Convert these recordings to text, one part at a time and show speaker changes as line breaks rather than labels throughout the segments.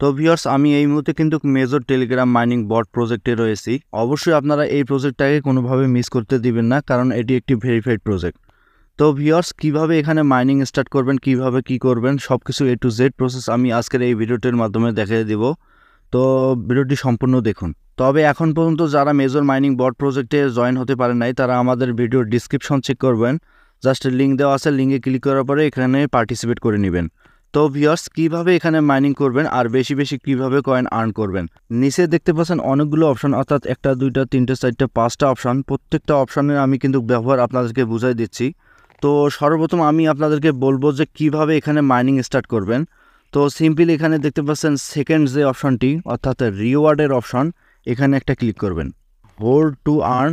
তো ভিউয়ার্স, আমি এই মুহূর্তে কিন্তু মেজর টেলিগ্রাম মাইনিং বট প্রজেক্টে রয়েছি। অবশ্যই আপনারা এই প্রজেক্টটাকে কোনোভাবে মিস করতে দিবেন না, কারণ এটি একটি ভেরিফাইড প্রজেক্ট। তো ভিউয়ার্স, কিভাবে এখানে মাইনিং স্টার্ট করবেন, কিভাবে কি করবেন, সব কিছু A to Z প্রসেস আমি আজকের এই ভিডিওটির মাধ্যমে দেখিয়ে দিব। তো ভিডিওটি সম্পূর্ণ দেখুন। তবে এখন পর্যন্ত যারা মেজর মাইনিং বট প্রজেক্টে জয়েন হতে পারেন নাই, তারা আমাদের ভিডিওর ডিসক্রিপশন চেক করবেন। জাস্ট লিঙ্ক দেওয়া আছে, লিঙ্কে ক্লিক করার পরে এখানে পার্টিসিপেট করে নেবেন। তো ভিউয়ার্স, কিভাবে এখানে মাইনিং করবেন আর বেশি বেশি কিভাবে কয়েন আর্ন করবেন, নিচে দেখতে পাচ্ছেন অনেকগুলো অপশন, অর্থাৎ 1টা 2টা 3টে 4টে 5টা অপশন। প্রত্যেকটা অপশনের আমি কিন্তু ব্যবহার আপনাদেরকে বুঝাই দিচ্ছি। তো সর্বপ্রথম আমি আপনাদেরকে বলবো যে কিভাবে এখানে মাইনিং স্টার্ট করবেন। তো সিম্পলি এখানে দেখতে পাচ্ছেন সেকেন্ড যে অপশনটি, অর্থাৎ রিওয়ার্ডের অপশন, এখানে একটা ক্লিক করবেন। হোল্ড টু আর্ন,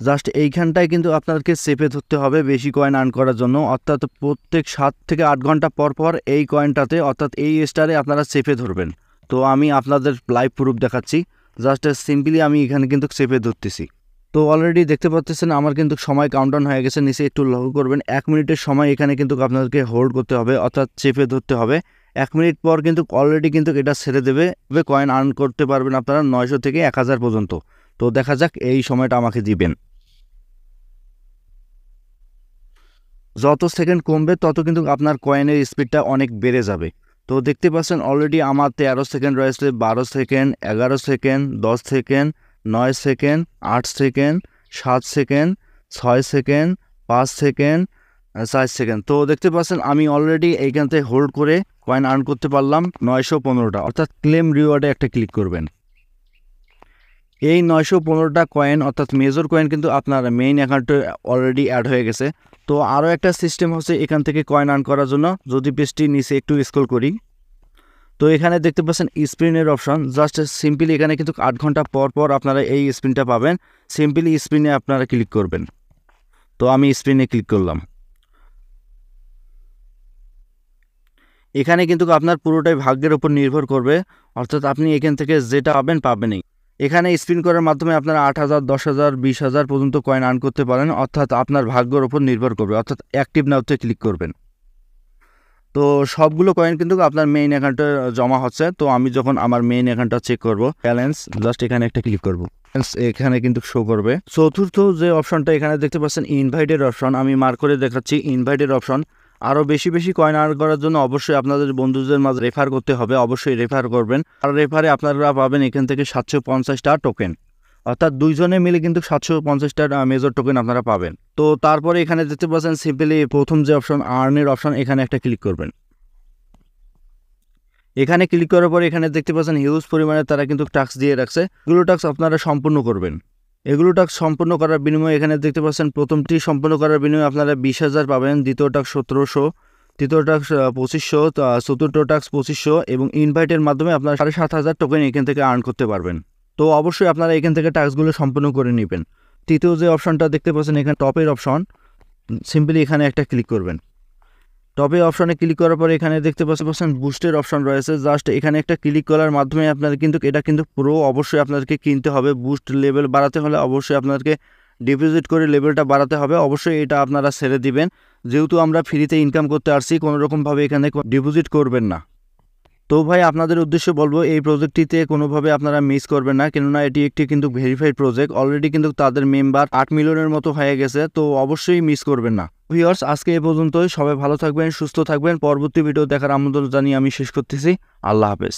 জাস্ট এইখানটায় কিন্তু আপনাদেরকে চেপে ধরতে হবে বেশি কয়েন আর্ন করার জন্য। অর্থাৎ প্রত্যেক 7 থেকে 8 ঘন্টা পর পর এই কয়েনটাতে, অর্থাৎ এই স্টারে আপনারা চেপে ধরবেন। তো আমি আপনাদের লাইভ প্রুফ দেখাচ্ছি। জাস্ট সিম্পলি আমি এখানে কিন্তু চেপে ধরতেছি। তো অলরেডি দেখতে পাচ্ছেন আমার কিন্তু সময় কাউন্টডাউন হয়ে গেছে। নিচে একটু লক্ষ্য করবেন, 1 মিনিটের সময় এখানে কিন্তু আপনাদেরকে হোল্ড করতে হবে, অর্থাৎ চেপে ধরতে হবে। 1 মিনিট পর কিন্তু অলরেডি কিন্তু এটা ছেড়ে দেবে। কয়েন আর্ন করতে পারবেন আপনারা 900 থেকে 1000 পর্যন্ত। তো দেখা যাক এই সময়টা আমাকে দিবেন। যত সেকেন্ড কমবে তত কিন্তু আপনার কয়েনের স্পিডটা অনেক বেড়ে যাবে। তো দেখতে পাচ্ছেন অলরেডি আমার 13 সেকেন্ড রয়েছে, 12 second, 11 second, 10 second, 9 second, 8 second, 7 second, 6 second, 5 second, 4 second. তো দেখতে পাচ্ছেন আমি অলরেডি এইখান থেকে হোল্ড করে কয়েন আর্ন করতে পারলাম 915টা। অর্থাৎ ক্লেম রিওয়ার্ডে একটা ক্লিক করবেন। এই 915টা কয়েন, অর্থাৎ মেজর কয়েন কিন্তু আপনার মেইন অ্যাকাউন্টে অলরেডি অ্যাড হয়ে গেছে। তো আরও একটা সিস্টেম হচ্ছে এখান থেকে কয়েন আর্ন করার জন্য। যদি পেজটি নিচে একটু স্ক্রল করি, তো এখানে দেখতে পাচ্ছেন স্পিনের অপশন। জাস্ট সিম্পলি এখানে কিন্তু 8 ঘন্টা পর পর আপনারা এই স্পিনটা পাবেন। সিম্পলি স্পিনে আপনারা ক্লিক করবেন। তো আমি স্পিনে ক্লিক করলাম। এখানে কিন্তু আপনার পুরোটাই ভাগ্যের উপর নির্ভর করবে, অর্থাৎ আপনি এখান থেকে যেটা পাবেনই। এখানে স্পিন করার মাধ্যমে আপনারা 8000, 10000, 20000 পর্যন্ত কয়েন আর্ন করতে পারেন, অর্থাৎ আপনার ভাগ্যের উপর নির্ভর করবে। অর্থাৎ অ্যাক্টিভ নাওতে ক্লিক করবেন। তো সবগুলো কয়েন কিন্তু আপনার মেইন অ্যাকাউন্টে জমা হচ্ছে। তো আমি যখন আমার মেইন অ্যাকাউন্টটা চেক করব, ব্যালেন্স, জাস্ট এখানে একটা ক্লিক করব। এখানে কিন্তু শো করবে। চতুর্থ যে অপশনটা এখানে দেখতে পাচ্ছেন ইনভাইটেড অপশন, আমি মার্ক করে দেখাচ্ছি ইনভাইটেড অপশন। আরও বেশি বেশি কয়েন আর্ন করার জন্য অবশ্যই আপনাদের বন্ধুদের মাঝে রেফার করতে হবে, অবশ্যই রেফার করবেন। আর রেফারে আপনারা পাবেন এখান থেকে 750টা টোকেন, অর্থাৎ দুইজনে মিলে কিন্তু 750টা মেজর টোকেন আপনারা পাবেন। তো তারপরে এখানে দেখতে পাচ্ছেন সিম্পলি প্রথম যে অপশন আর্নের অপশন, এখানে একটা ক্লিক করবেন। এখানে ক্লিক করার পরে এখানে দেখতে পাচ্ছেন হিউজ পরিমাণে তারা কিন্তু টাস্ক দিয়ে রাখছে। এগুলো টাস্ক আপনারা সম্পূর্ণ করবেন। এগুলো টাস্ক সম্পূর্ণ করার বিনিময়ে এখানে দেখতে পাচ্ছেন প্রথমটি সম্পূর্ণ করার বিনিময়ে আপনারা 20,000 পাবেন, দ্বিতীয় টাস্ক 1700, তৃতীয় টাস্ক 2500, চতুর্থ টাস্ক 2500 এবং ইনভাইটের মাধ্যমে আপনারা 7500 টোকেন এখান থেকে আর্ন করতে পারবেন। তো অবশ্যই আপনারা এখান থেকে টাস্কগুলো সম্পূর্ণ করে নেবেন। তৃতীয় যে অপশনটা দেখতে পাচ্ছেন এখানে টপের অপশন, সিম্পলি এখানে একটা ক্লিক করবেন। টপে অপশনে ক্লিক করার পরে এখানে দেখতে পাচ্ছেন বুস্টের অপশন রয়েছে। জাস্ট এখানে একটা ক্লিক করার মাধ্যমে আপনাদের কিন্তু এটা কিন্তু পুরো অবশ্যই আপনাদেরকে কিনতে হবে। বুস্ট লেভেল বাড়াতে হলে অবশ্যই আপনাদেরকে ডিপোজিট করে লেভেলটা বাড়াতে হবে। অবশ্যই এটা আপনারা ছেড়ে দিবেন, যেহেতু আমরা ফ্রিতে ইনকাম করতে আসছি, কোনোরকমভাবে এখানে ডিপোজিট করবেন না। তো ভাই, আপনাদের উদ্দেশ্যে বলবো এই প্রজেক্টটিতে কোনোভাবে আপনারা মিস করবেন না, কেননা এটি একটি কিন্তু ভেরিফাইড প্রজেক্ট। অলরেডি কিন্তু তাদের মেম্বার 8 মিলিয়নের মতো হয়ে গেছে। তো অবশ্যই মিস করবেন না। ভিউয়ার্স, আজকে এই পর্যন্তই। সবাই ভালো থাকবেন, সুস্থ থাকবেন। পরবর্তী ভিডিও দেখার আমন্ত্রণ জানিয়ে আমি শেষ করতেছি। আল্লাহ হাফেজ।